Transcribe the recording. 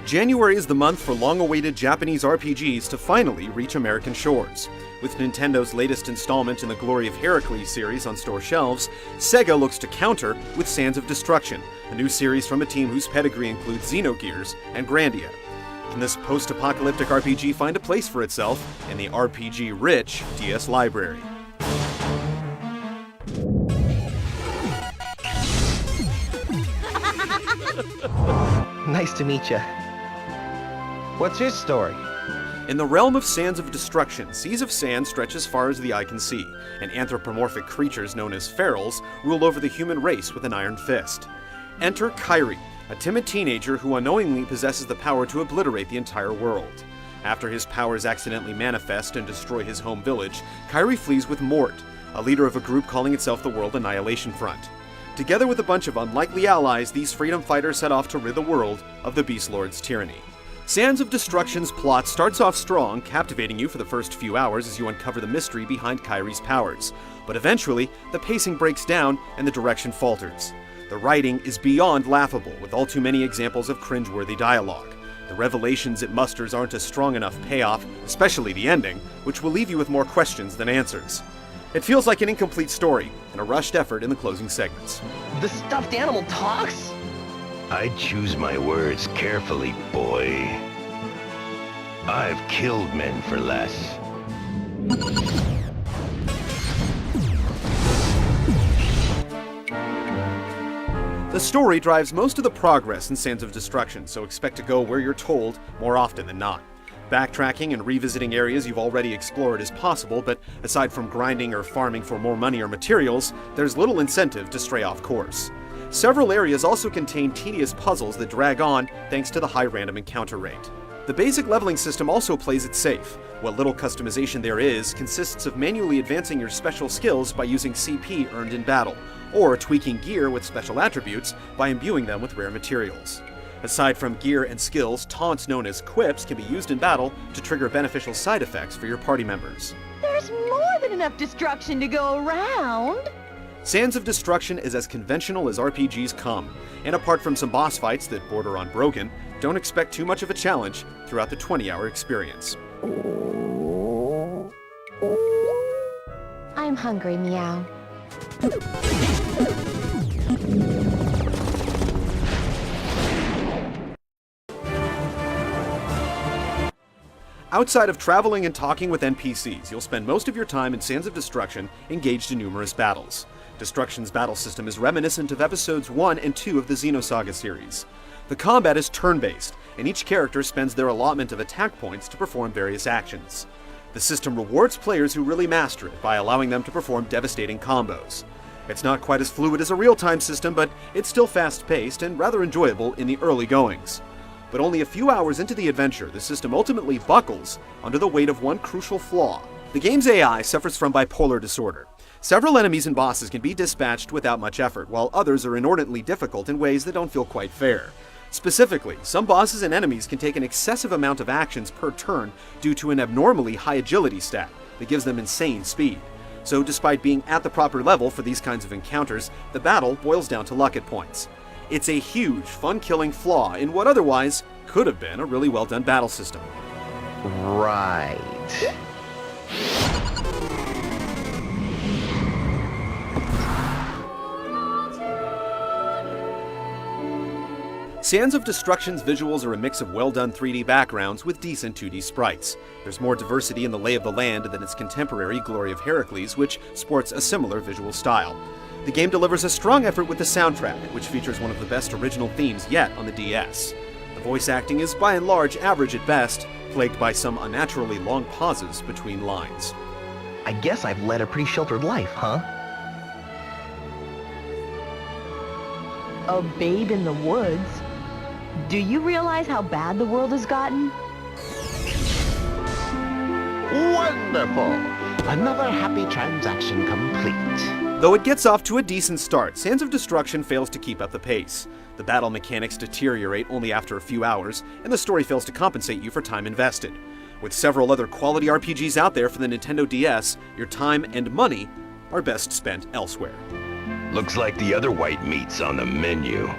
January is the month for long-awaited Japanese RPGs to finally reach American shores. With Nintendo's latest installment in the Glory of Heracles series on store shelves, Sega looks to counter with Sands of Destruction, a new series from a team whose pedigree includes Xenogears and Grandia. Can this post-apocalyptic RPG find a place for itself in the RPG-rich DS library? Nice to meet you. What's your story? In the realm of Sands of Destruction, seas of sand stretch as far as the eye can see, and anthropomorphic creatures known as ferals rule over the human race with an iron fist. Enter Kyrie, a timid teenager who unknowingly possesses the power to obliterate the entire world. After his powers accidentally manifest and destroy his home village, Kyrie flees with Mort, a leader of a group calling itself the World Annihilation Front. Together with a bunch of unlikely allies, these freedom fighters set off to rid the world of the Beast Lord's tyranny. Sands of Destruction's plot starts off strong, captivating you for the first few hours as you uncover the mystery behind Kyrie's powers. But eventually, the pacing breaks down and the direction falters. The writing is beyond laughable, with all too many examples of cringeworthy dialogue. The revelations it musters aren't a strong enough payoff, especially the ending, which will leave you with more questions than answers. It feels like an incomplete story, and a rushed effort in the closing segments. The stuffed animal talks? I choose my words carefully, boy. I've killed men for less. The story drives most of the progress in Sands of Destruction, so expect to go where you're told more often than not. Backtracking and revisiting areas you've already explored is possible, but aside from grinding or farming for more money or materials, there's little incentive to stray off course. Several areas also contain tedious puzzles that drag on thanks to the high random encounter rate. The basic leveling system also plays it safe. What little customization there is consists of manually advancing your special skills by using CP earned in battle, or tweaking gear with special attributes by imbuing them with rare materials. Aside from gear and skills, taunts known as quips can be used in battle to trigger beneficial side effects for your party members. There's more than enough destruction to go around. Sands of Destruction is as conventional as RPGs come, and apart from some boss fights that border on broken, don't expect too much of a challenge throughout the 20-hour experience. I'm hungry, meow. Outside of traveling and talking with NPCs, you'll spend most of your time in Sands of Destruction engaged in numerous battles. Destruction's battle system is reminiscent of episodes 1 and 2 of the Xenosaga series. The combat is turn-based, and each character spends their allotment of attack points to perform various actions. The system rewards players who really master it by allowing them to perform devastating combos. It's not quite as fluid as a real-time system, but it's still fast-paced and rather enjoyable in the early goings. But only a few hours into the adventure, the system ultimately buckles under the weight of one crucial flaw. The game's AI suffers from bipolar disorder. Several enemies and bosses can be dispatched without much effort, while others are inordinately difficult in ways that don't feel quite fair. Specifically, some bosses and enemies can take an excessive amount of actions per turn due to an abnormally high agility stat that gives them insane speed. So despite being at the proper level for these kinds of encounters, the battle boils down to luck at points. It's a huge, fun-killing flaw in what otherwise could have been a really well-done battle system. Right. Sands of Destruction's visuals are a mix of well-done 3D backgrounds with decent 2D sprites. There's more diversity in the lay of the land than its contemporary Glory of Heracles, which sports a similar visual style. The game delivers a strong effort with the soundtrack, which features one of the best original themes yet on the DS. The voice acting is by and large average at best, plagued by some unnaturally long pauses between lines. I guess I've led a pretty sheltered life, huh? A babe in the woods? Do you realize how bad the world has gotten? Wonderful! Another happy transaction complete. Though it gets off to a decent start, Sands of Destruction fails to keep up the pace. The battle mechanics deteriorate only after a few hours, and the story fails to compensate you for time invested. With several other quality RPGs out there for the Nintendo DS, your time and money are best spent elsewhere. Looks like the other white meat's on the menu.